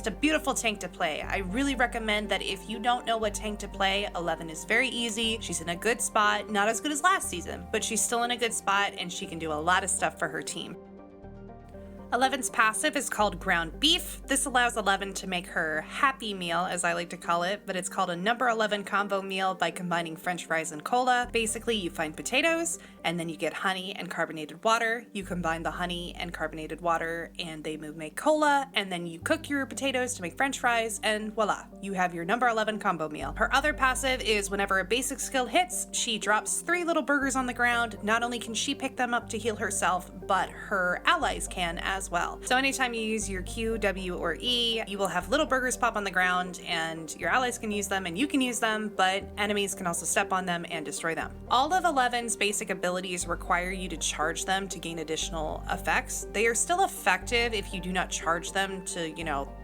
a beautiful tank to play. I really recommend that if you don't know what tank to play, 11 is very easy. She's in a good spot, not as good as last season, but she's still in a good spot and she can do a lot of stuff for her team. 11's passive is called ground beef. This allows 11 to make her happy meal, as I like to call it, but it's called a number 11 combo meal by combining french fries and cola. Basically, you find potatoes, and then you get honey and carbonated water. You combine the honey and carbonated water, and they make cola, and then you cook your potatoes to make french fries, and voila, you have your number 11 combo meal. Her other passive is whenever a basic skill hits, she drops 3 little burgers on the ground. Not only can she pick them up to heal herself, but her allies can as well. So anytime you use your Q, W, or E, you will have little burgers pop on the ground, and your allies can use them and you can use them, but enemies can also step on them and destroy them. All of 11's basic abilities require you to charge them to gain additional effects. They are still effective if you do not charge them to,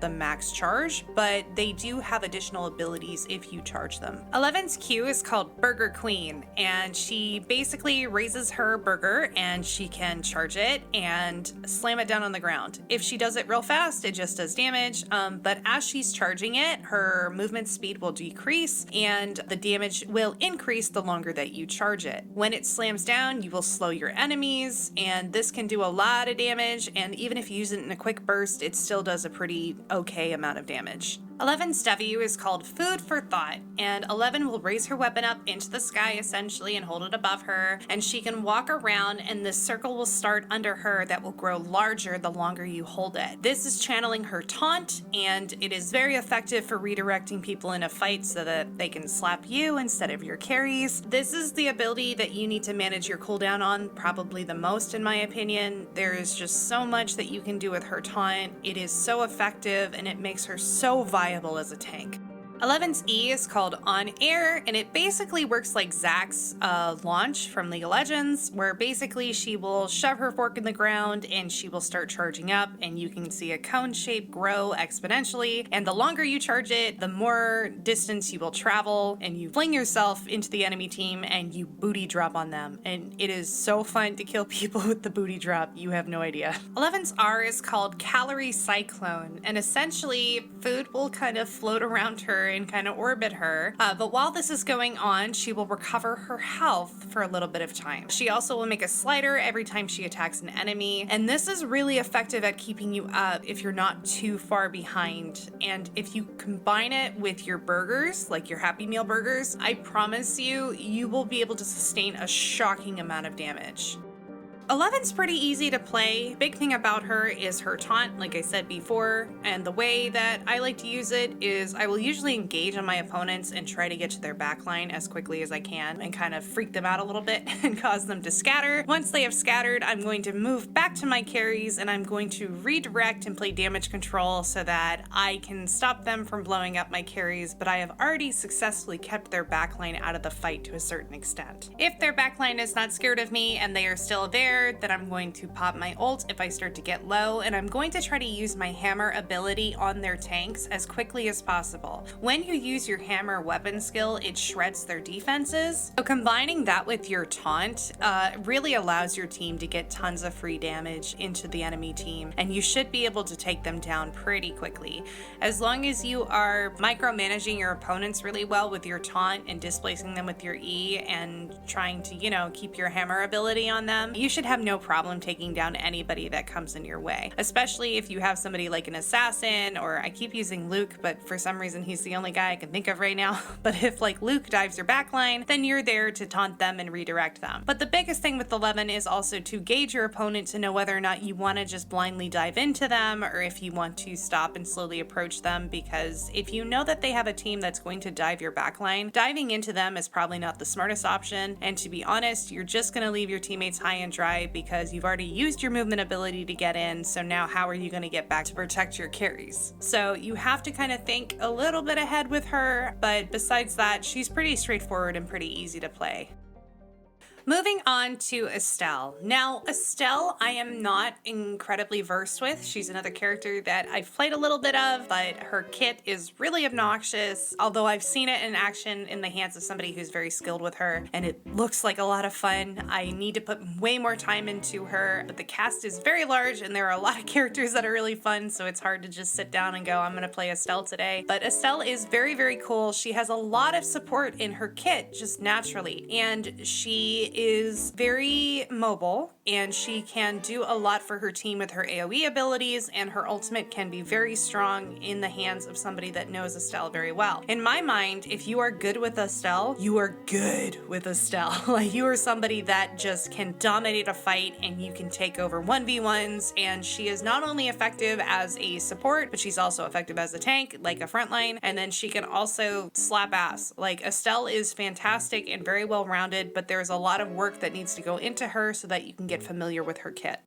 the max charge, but they do have additional abilities if you charge them. 11's Q is called Burger Queen, and she basically raises her burger and she can charge it and slam it down on the ground. If she does it real fast, it just does damage, but as she's charging it, her movement speed will decrease and the damage will increase the longer that you charge it. When it slams down, you will slow your enemies, and this can do a lot of damage, and even if you use it in a quick burst, it still does a pretty okay amount of damage. 11's W is called Food for Thought, and 11 will raise her weapon up into the sky essentially and hold it above her, and she can walk around and this circle will start under her that will grow larger the longer you hold it. This is channeling her taunt, and it is very effective for redirecting people in a fight so that they can slap you instead of your carries. This is the ability that you need to manage your cooldown on probably the most, in my opinion. There is just so much that you can do with her taunt. It is so effective and it makes her so viable as a tank. 11's E is called On Air, and it basically works like Zack's launch from League of Legends, where basically she will shove her fork in the ground and she will start charging up, and you can see a cone shape grow exponentially, and the longer you charge it, the more distance you will travel, and you fling yourself into the enemy team and you booty drop on them, and it is so fun to kill people with the booty drop, you have no idea. 11's R is called Calorie Cyclone, and essentially food will kind of float around her and kind of orbit her. But while this is going on, she will recover her health for a little bit of time. She also will make a slider every time she attacks an enemy. And this is really effective at keeping you up if you're not too far behind. And if you combine it with your burgers, like your Happy Meal burgers, I promise you, you will be able to sustain a shocking amount of damage. 11's pretty easy to play. Big thing about her is her taunt, like I said before, and the way that I like to use it is I will usually engage on my opponents and try to get to their backline as quickly as I can and kind of freak them out a little bit and cause them to scatter. Once they have scattered, I'm going to move back to my carries and I'm going to redirect and play damage control so that I can stop them from blowing up my carries, but I have already successfully kept their backline out of the fight to a certain extent. If their backline is not scared of me and they are still there, then I'm going to pop my ult if I start to get low, and I'm going to try to use my hammer ability on their tanks as quickly as possible. When you use your hammer weapon skill, it shreds their defenses. So combining that with your taunt really allows your team to get tons of free damage into the enemy team, and you should be able to take them down pretty quickly. As long as you are micromanaging your opponents really well with your taunt and displacing them with your E and trying to, keep your hammer ability on them, you should have no problem taking down anybody that comes in your way, especially if you have somebody like an assassin, or I keep using Luke, but for some reason he's the only guy I can think of right now. But if like Luke dives your backline, then you're there to taunt them and redirect them. But the biggest thing with 11 is also to gauge your opponent to know whether or not you want to just blindly dive into them or if you want to stop and slowly approach them, because if you know that they have a team that's going to dive your backline, diving into them is probably not the smartest option, and to be honest, you're just going to leave your teammates high and dry because you've already used your movement ability to get in, so now how are you going to get back to protect your carries? So you have to kind of think a little bit ahead with her, but besides that, she's pretty straightforward and pretty easy to play. Moving on to Estelle. Now, Estelle, I am not incredibly versed with. She's another character that I've played a little bit of, but her kit is really obnoxious, although I've seen it in action in the hands of somebody who's very skilled with her, and it looks like a lot of fun. I need to put way more time into her, but the cast is very large, and there are a lot of characters that are really fun, so it's hard to just sit down and go, I'm gonna play Estelle today. But Estelle is very, very cool. She has a lot of support in her kit, just naturally, and she is very mobile. and she can do a lot for her team with her AoE abilities, and her ultimate can be very strong in the hands of somebody that knows Estelle very well. In my mind, if you are good with Estelle, you are good with Estelle. Like, you are somebody that just can dominate a fight and you can take over 1v1s, and she is not only effective as a support, but she's also effective as a tank, like a frontline, and then she can also slap ass. Like, Estelle is fantastic and very well rounded, but there's a lot of work that needs to go into her so that you can get familiar with her kit.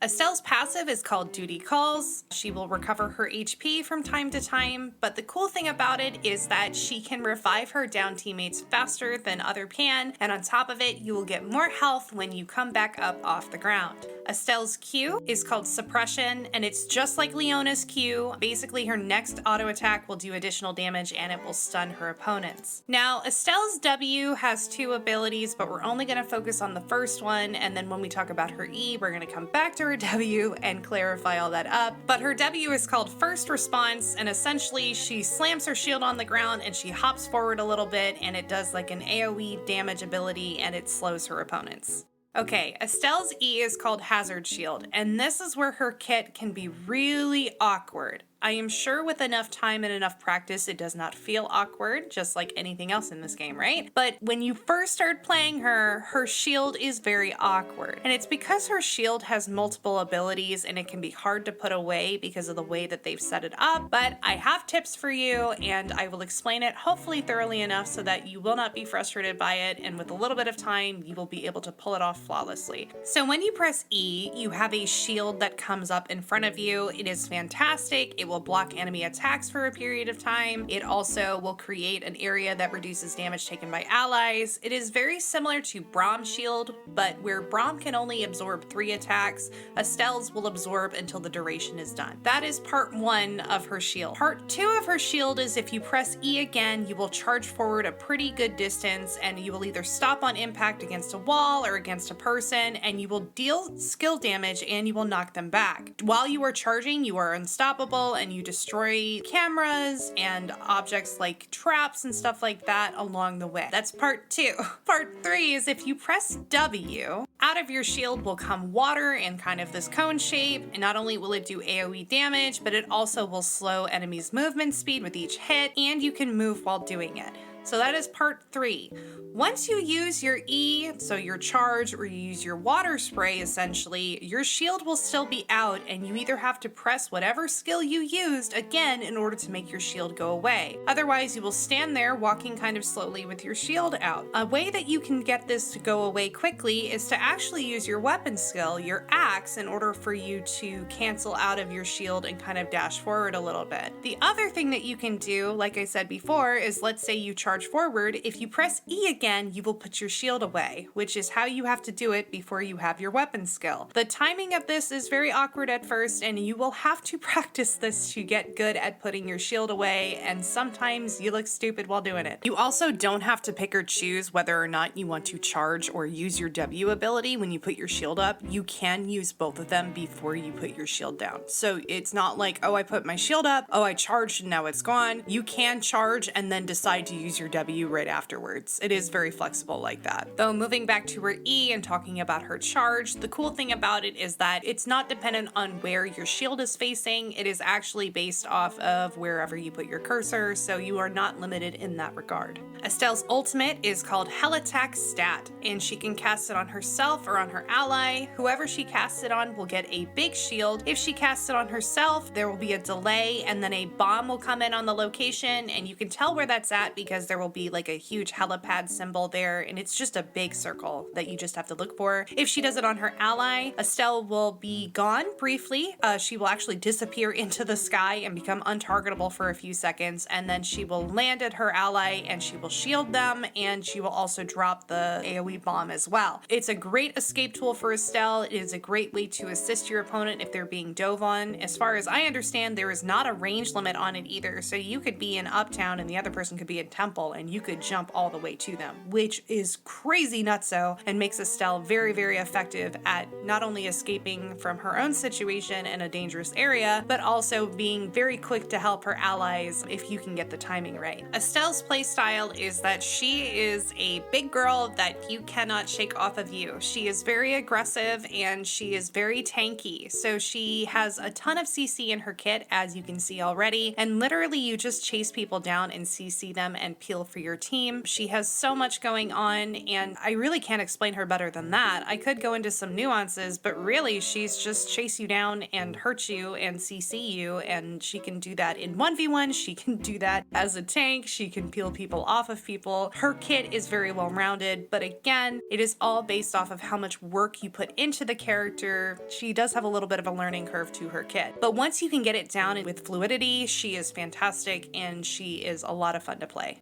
Estelle's passive is called Duty Calls. She will recover her HP from time to time, but the cool thing about it is that she can revive her down teammates faster than other can, and on top of it, you will get more health when you come back up off the ground. Estelle's Q is called Suppression, and it's just like Leona's Q. Basically, her next auto attack will do additional damage and it will stun her opponents. Now, Estelle's W has two abilities, but we're only going to focus on the first one, and then when we talk about her E, we're going to come back to her W and clarify all that up. But her W is called First Response, and essentially she slams her shield on the ground and she hops forward a little bit, and it does like an AoE damage ability and it slows her opponents. Okay, Estelle's E is called Hazard Shield, and this is where her kit can be really awkward. I am sure with enough time and enough practice, it does not feel awkward, just like anything else in this game, right? But when you first start playing her, her shield is very awkward. And it's because her shield has multiple abilities and it can be hard to put away because of the way that they've set it up. But I have tips for you, and I will explain it hopefully thoroughly enough so that you will not be frustrated by it, and with a little bit of time, you will be able to pull it off flawlessly. So when you press E, you have a shield that comes up in front of you. It is fantastic. It will block enemy attacks for a period of time. It also will create an area that reduces damage taken by allies. It is very similar to Brahm's shield, but where Brahm can only absorb 3 attacks, Estelle's will absorb until the duration is done. That is part 1 of her shield. Part 2 of her shield is if you press E again, you will charge forward a pretty good distance, and you will either stop on impact against a wall or against a person, and you will deal skill damage and you will knock them back. While you are charging, you are unstoppable, and you destroy cameras and objects like traps and stuff like that along the way. That's part 2. Part 3 is if you press W, out of your shield will come water in kind of this cone shape, and not only will it do AoE damage, but it also will slow enemies' movement speed with each hit, and you can move while doing it. So that is part 3. Once you use your E, so your charge, or you use your water spray essentially, your shield will still be out, and you either have to press whatever skill you used again in order to make your shield go away. Otherwise, you will stand there walking kind of slowly with your shield out. A way that you can get this to go away quickly is to actually use your weapon skill, your axe, in order for you to cancel out of your shield and kind of dash forward a little bit. The other thing that you can do, like I said before, is let's say you charge forward. If you press E again, you will put your shield away, which is how you have to do it before you have your weapon skill. The timing of this is very awkward at first, and you will have to practice this to get good at putting your shield away, and sometimes you look stupid while doing it. You also don't have to pick or choose whether or not you want to charge or use your W ability when you put your shield up. You can use both of them before you put your shield down. So it's not like, oh, I put my shield up, oh, I charged and now it's gone. You can charge and then decide to use your W right afterwards. It is very flexible like that. Though moving back to her E and talking about her charge, the cool thing about it is that it's not dependent on where your shield is facing. It is actually based off of wherever you put your cursor, so you are not limited in that regard. Estelle's ultimate is called Hell Attack Stat, and she can cast it on herself or on her ally. Whoever she casts it on will get a big shield. If she casts it on herself, there will be a delay, and then a bomb will come in on the location, and you can tell where that's at because there will be like a huge helipad symbol there, and it's just a big circle that you just have to look for. If she does it on her ally, Estelle will be gone briefly. She will actually disappear into the sky and become untargetable for a few seconds, and then she will land at her ally and she will shield them, and she will also drop the AoE bomb as well. It's a great escape tool for Estelle. It is a great way to assist your opponent if they're being dove on. As far as I understand, there is not a range limit on it either, so you could be in Uptown and the other person could be in Temple, example, and you could jump all the way to them, which is crazy nutso and makes Estelle very, very effective at not only escaping from her own situation in a dangerous area, but also being very quick to help her allies if you can get the timing right. Estelle's playstyle is that she is a big girl that you cannot shake off of you. She is very aggressive and she is very tanky. So she has a ton of CC in her kit, as you can see already, and literally you just chase people down and CC them and peel for your team. She has so much going on, and I really can't explain her better than that. I could go into some nuances, but really she's just chase you down and hurt you and CC you, and she can do that in 1v1, she can do that as a tank, she can peel people off of people. Her kit is very well rounded, but again, it is all based off of how much work you put into the character. She does have a little bit of a learning curve to her kit, but once you can get it down with fluidity, she is fantastic and she is a lot of fun to play.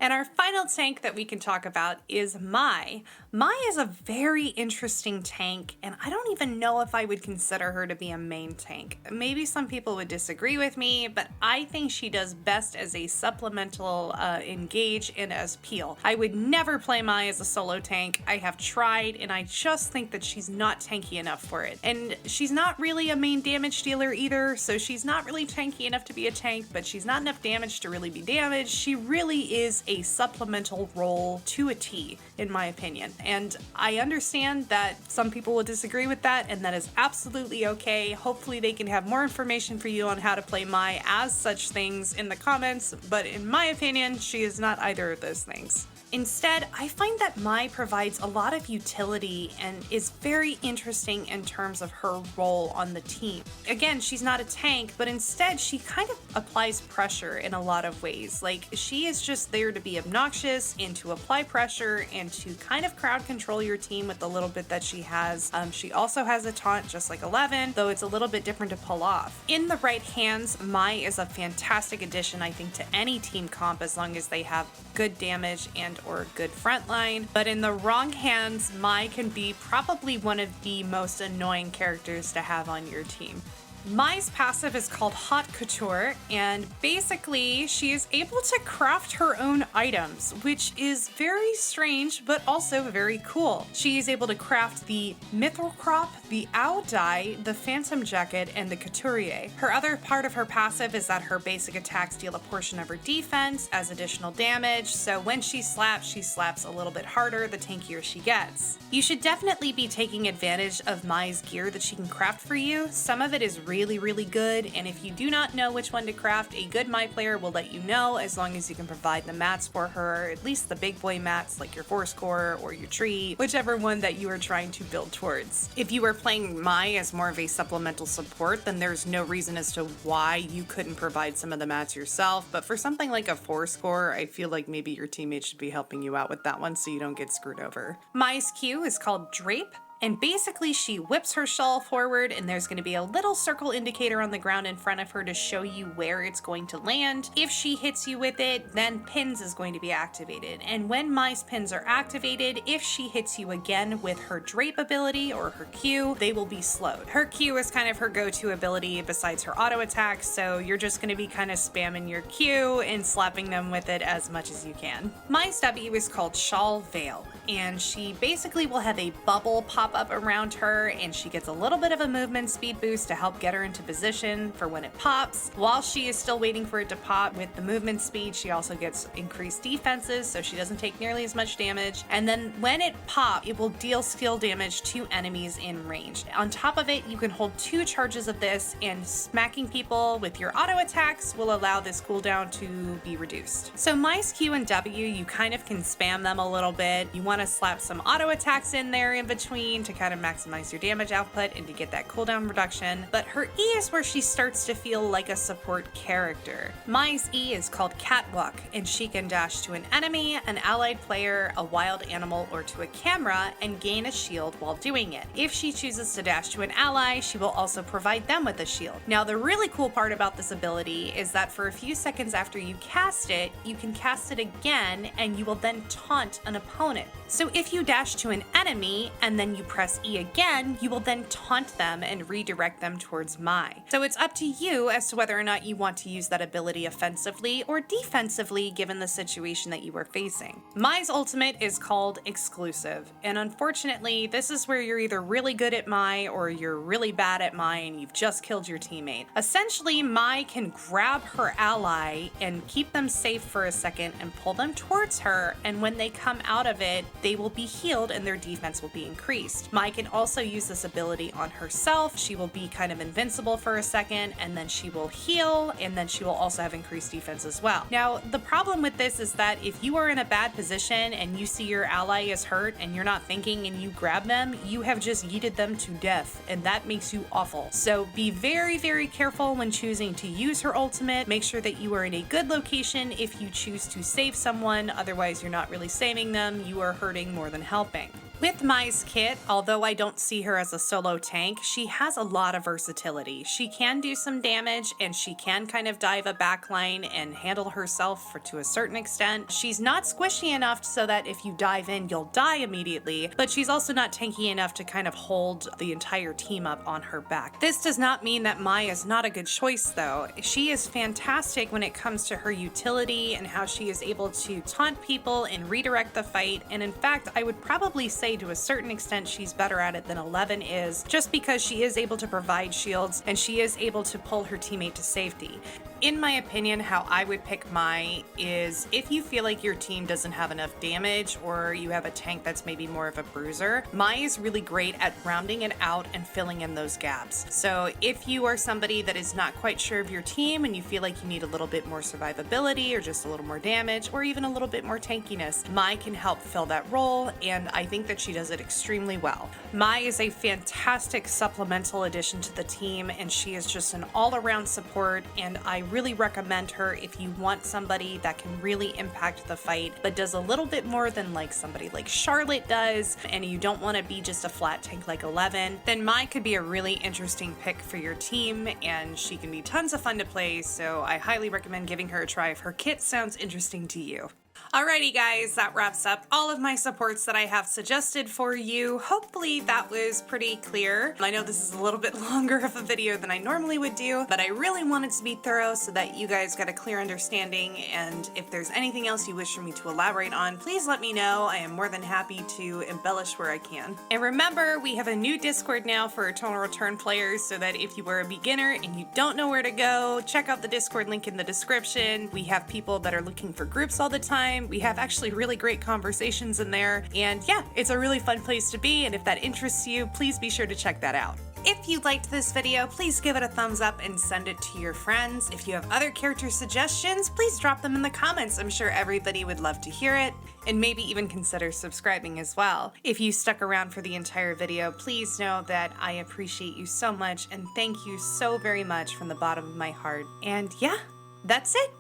And our final tank that we can talk about is Mai. Mai is a very interesting tank, and I don't even know if I would consider her to be a main tank. Maybe some people would disagree with me, but I think she does best as a supplemental engage and as peel. I would never play Mai as a solo tank. I have tried, and I just think that she's not tanky enough for it. And she's not really a main damage dealer either, so she's not really tanky enough to be a tank, but she's not enough damage to really be damaged. She really is a supplemental role to a T, in my opinion. And I understand that some people will disagree with that, and that is absolutely okay. Hopefully they can have more information for you on how to play Mai as such things in the comments, but in my opinion, she is not either of those things. Instead, I find that Mai provides a lot of utility and is very interesting in terms of her role on the team. Again, she's not a tank, but instead she kind of applies pressure in a lot of ways. Like, she is just there to be obnoxious and to apply pressure and to kind of crowd control your team with the little bit that she has. She also has a taunt just like 11, though it's a little bit different to pull off. In the right hands, Mai is a fantastic addition, I think, to any team comp as long as they have good damage and or good frontline, but in the wrong hands, Mai can be probably one of the most annoying characters to have on your team. Mai's passive is called Haute Couture, and basically she is able to craft her own items, which is very strange but also very cool. She is able to craft the Mithril Crop, the Owl Dye, the Phantom Jacket, and the Couturier. Her other part of her passive is that her basic attacks deal a portion of her defense as additional damage, so when she slaps a little bit harder the tankier she gets. You should definitely be taking advantage of Mai's gear that she can craft for you. Some of it is really good, and if you do not know which one to craft, a good Mai player will let you know as long as you can provide the mats for her, at least the big boy mats like your force core or your tree, whichever one that you are trying to build towards. If you are playing Mai as more of a supplemental support, then there's no reason as to why you couldn't provide some of the mats yourself, but for something like a force core, I feel like maybe your teammates should be helping you out with that one so you don't get screwed over. Mai's Q is called Drape. And basically she whips her shawl forward, and there's going to be a little circle indicator on the ground in front of her to show you where it's going to land. If she hits you with it, then pins is going to be activated. And when Mai's pins are activated, if she hits you again with her drape ability or her Q, they will be slowed. Her Q is kind of her go-to ability besides her auto attack, so you're just going to be kind of spamming your Q and slapping them with it as much as you can. Mai's W is called Shawl Veil, and she basically will have a bubble pop up around her, and she gets a little bit of a movement speed boost to help get her into position for when it pops. While she is still waiting for it to pop with the movement speed, she also gets increased defenses, so she doesn't take nearly as much damage. And then when it pops, it will deal skill damage to enemies in range. On top of it, you can hold 2 charges of this, and smacking people with your auto attacks will allow this cooldown to be reduced. So Mai's Q and W, you kind of can spam them a little bit. You want to slap some auto attacks in there in between to kind of maximize your damage output and to get that cooldown reduction, but her E is where she starts to feel like a support character. Mai's E is called Catwalk, and she can dash to an enemy, an allied player, a wild animal, or to a camera and gain a shield while doing it. If she chooses to dash to an ally, she will also provide them with a shield. Now, the really cool part about this ability is that for a few seconds after you cast it, you can cast it again, and you will then taunt an opponent. So if you dash to an enemy and then you press E again, you will then taunt them and redirect them towards Mai. So it's up to you as to whether or not you want to use that ability offensively or defensively given the situation that you are facing. Mai's ultimate is called Exclusive, and unfortunately, this is where you're either really good at Mai or you're really bad at Mai and you've just killed your teammate. Essentially, Mai can grab her ally and keep them safe for a second and pull them towards her, and when they come out of it, they will be healed and their defense will be increased. Mai can also use this ability on herself. She will be kind of invincible for a second, and then she will heal, and then she will also have increased defense as well. Now, the problem with this is that if you are in a bad position and you see your ally is hurt and you're not thinking and you grab them, you have just yeeted them to death, and that makes you awful. So be very, very careful when choosing to use her ultimate. Make sure that you are in a good location if you choose to save someone, otherwise you're not really saving them, you are hurting more than helping. With Mai's kit, although I don't see her as a solo tank, she has a lot of versatility. She can do some damage and she can kind of dive a backline and handle herself to a certain extent. She's not squishy enough so that if you dive in, you'll die immediately, but she's also not tanky enough to kind of hold the entire team up on her back. This does not mean that Mai is not a good choice though. She is fantastic when it comes to her utility and how she is able to taunt people and redirect the fight, and in fact, I would probably say to a certain extent she's better at it than 11 is, just because she is able to provide shields and she is able to pull her teammate to safety. In my opinion, how I would pick Mai is if you feel like your team doesn't have enough damage or you have a tank that's maybe more of a bruiser, Mai is really great at rounding it out and filling in those gaps. So if you are somebody that is not quite sure of your team and you feel like you need a little bit more survivability or just a little more damage or even a little bit more tankiness, Mai can help fill that role, and I think that she does it extremely well. Mai is a fantastic supplemental addition to the team, and she is just an all-around support, and I really recommend her if you want somebody that can really impact the fight but does a little bit more than like somebody like Charlotte does, and you don't want to be just a flat tank like 11, then Mai could be a really interesting pick for your team, and she can be tons of fun to play, so I highly recommend giving her a try if her kit sounds interesting to you. Alrighty guys, that wraps up all of my supports that I have suggested for you. Hopefully that was pretty clear. I know this is a little bit longer of a video than I normally would do, but I really wanted to be thorough so that you guys got a clear understanding, and if there's anything else you wish for me to elaborate on, please let me know. I am more than happy to embellish where I can. And remember, we have a new Discord now for Eternal Return players, so that if you were a beginner and you don't know where to go, check out the Discord link in the description. We have people that are looking for groups all the time. We have actually really great conversations in there, and yeah, it's a really fun place to be, and if that interests you, please be sure to check that out. If you liked this video, please give it a thumbs up and send it to your friends. If you have other character suggestions, please drop them in the comments. I'm sure everybody would love to hear it, and maybe even consider subscribing as well. If you stuck around for the entire video, please know that I appreciate you so much, and thank you so very much from the bottom of my heart. And yeah, that's it.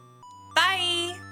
Bye!